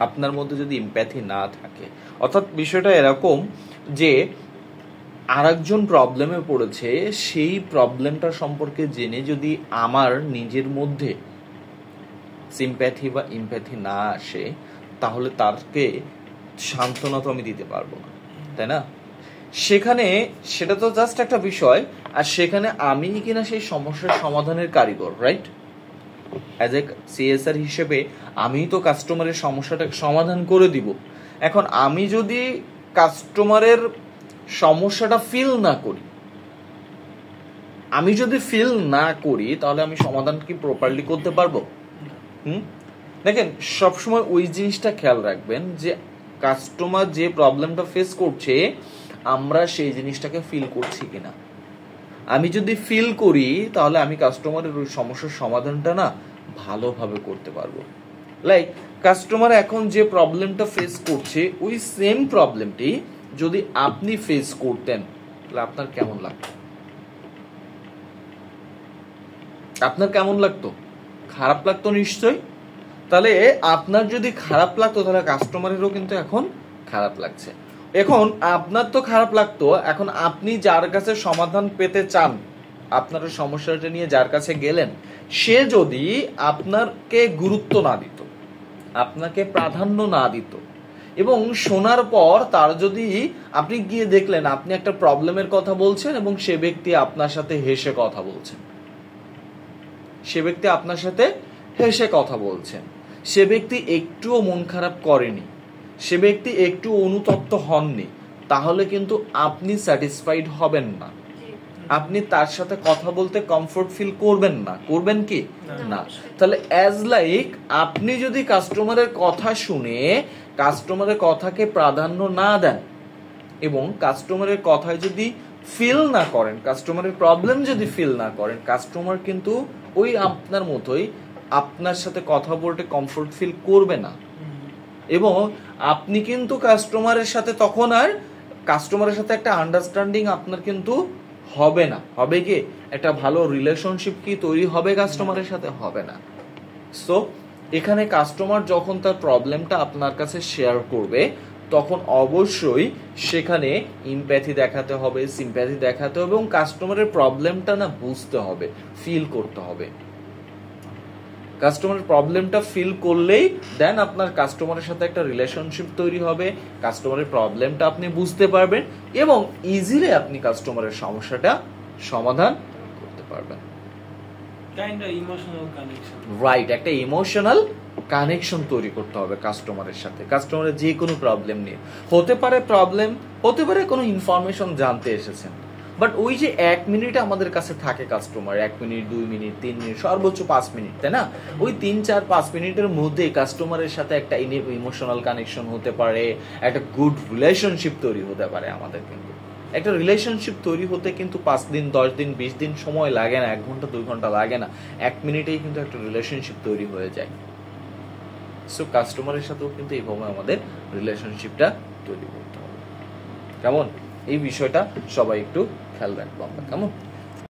আপনার মধ্যে যদি এমপ্যাথি না থাকে, অর্থাৎ বিষয়টা এরকম যে আরেকজন প্রবলেমে পড়েছে, সেই প্রবলেমটা সম্পর্কে জেনে যদি আমার নিজের মধ্যে সিম্প্যাথি বা এমপ্যাথি না আসে, তাহলে তাকে সান্ত্বনা তো আমি দিতে পারবো না, তাই না? সেখানে সেটা তো জাস্ট একটা বিষয়, আর সেখানে আমি কিনা সেই সমস্যার সমাধানের কারিগর, রাইট? অ্যাজ এ সিএসআর হিসেবে আমি তো কাস্টমারের সমস্যাটাকে সমাধান করে দিব। এখন আমি যদি কাস্টমারের সমস্যাটা ফিল না করি, তাহলে আমি সমাধান কি প্রপারলি করতে পারবো? দেখেন, সবসময় ওই জিনিসটা খেয়াল রাখবেন যে কাস্টমার যে প্রবলেমটা ফেস করছে, আমরা সেই জিনিসটাকে ফিল করছি কিনা। আমি যদি ফিল করি, তাহলে আমি কাস্টমারের ওই সমস্যার সমাধানটা না ভালোভাবে করতে পারবো। লাইক কাস্টমার এখন যে প্রবলেমটা ফেস করছে, ওই সেম প্রবলেমটি যদি আপনি ফেস করতেন, তাহলে আপনার কেমন লাগতো? খারাপ লাগতো নিশ্চয়। তাহলে আপনার যদি খারাপ লাগতো, তাহলে কাস্টমারেরও কিন্তু এখন খারাপ লাগছে। এখন আপনার তো খারাপ লাগতো, এখন আপনি যার কাছে সমাধান পেতে চান, আপনার সমস্যাটা নিয়ে যার কাছে গেলেন, সে যদি আপনাকে গুরুত্ব না দিত, আপনাকে প্রাধান্য না দিত, এবং শোনার পর তার যদি, আপনি গিয়ে দেখলেন আপনি একটা প্রবলেমের কথা বলছেন এবং সে ব্যক্তি আপনার সাথে হেসে কথা বলছেন, সে ব্যক্তি একটুও মন খারাপ করেনি, সে ব্যক্তি একটু অনুতপ্ত হননি, তাহলে কিন্তু আপনি স্যাটিসফাইড হবেন না, আপনি তার সাথে কথা বলতে কমফোর্ট ফিল করবেন না। করবেন কি না? তাহলে অ্যাজ লাইক আপনি যদি কাস্টমারের কথা শুনে কাস্টমারের কথাকে প্রাধান্য না দেন এবং কাস্টমারের কথায় যদি ফিল না করেন, কাস্টমারের প্রবলেম যদি ফিল না করেন, কাস্টমার কিন্তু ওই আপনার মতোই আপনার সাথে কথা বলতে কমফোর্ট ফিল করবে না। এবং আপনি কিন্তু কাস্টমারের সাথে তখন আর কাস্টমারের সাথে একটা আন্ডারস্ট্যান্ডিং আপনার কিন্তু হবে না। হবে কি একটা ভালো রিলেশনশিপ কি তৈরি হবে? কাস্টমারের সাথে হবে না। সো এখানে কাস্টমার যখন তার প্রবলেমটা আপনার কাছে শেয়ার করবে, তখন অবশ্যই সেখানে এমপ্যাথি দেখাতে হবে, সিম্প্যাথি দেখাতে হবে, এবং কাস্টমারের প্রবলেমটা না বুঝতে হবে, ফিল করতে হবে। কাস্টমারের প্রবলেমটা ফিল করলেই দেন আপনার কাস্টমারের সাথে একটা রিলেশনশিপ তৈরি হবে, কাস্টমারের প্রবলেমটা আপনি বুঝতে পারবেন এবং ইজিলি আপনি কাস্টমারের সমস্যাটা সমাধান করতে পারবেন। রাইট, একটা ইমোশনাল কানেকশন তৈরি করতে হবে কাস্টমারের সাথে। কাস্টমারের যে কোনো প্রবলেম নিয়ে হতে পারে কোনো ইনফরমেশন জানতে এসেছেন, বাট ওই যে 1 মিনিট আমাদের কাছে থাকে কাস্টমার, 1 মিনিট 2 মিনিট 3 মিনিট সর্বোচ্চ 5 মিনিট, তাই না? ওই 3-4-5 মিনিটের মধ্যে কাস্টমারের সাথে একটা ইমোশনাল কানেকশন হতে পারে, একটা গুড রিলেশনশিপ তৈরি হতে পারে। আমাদের কিন্তু একটা রিলেশনশিপ তৈরি হতে কিন্তু 5 দিন 10 দিন 20 দিন সময় লাগে না, 1 ঘন্টা 2 ঘন্টা লাগে না, 1 মিনিটেই কিন্তু একটা রিলেশনশিপ তৈরি হয়ে যায়। সো কাস্টমারের সাথেও কিন্তু এইভাবে আমাদের রিলেশনশিপটা তৈরি করতে হবে। কেমন? এই বিষয়টা সবাই একটু খেয়াল রাখবো আমরা, কেমন?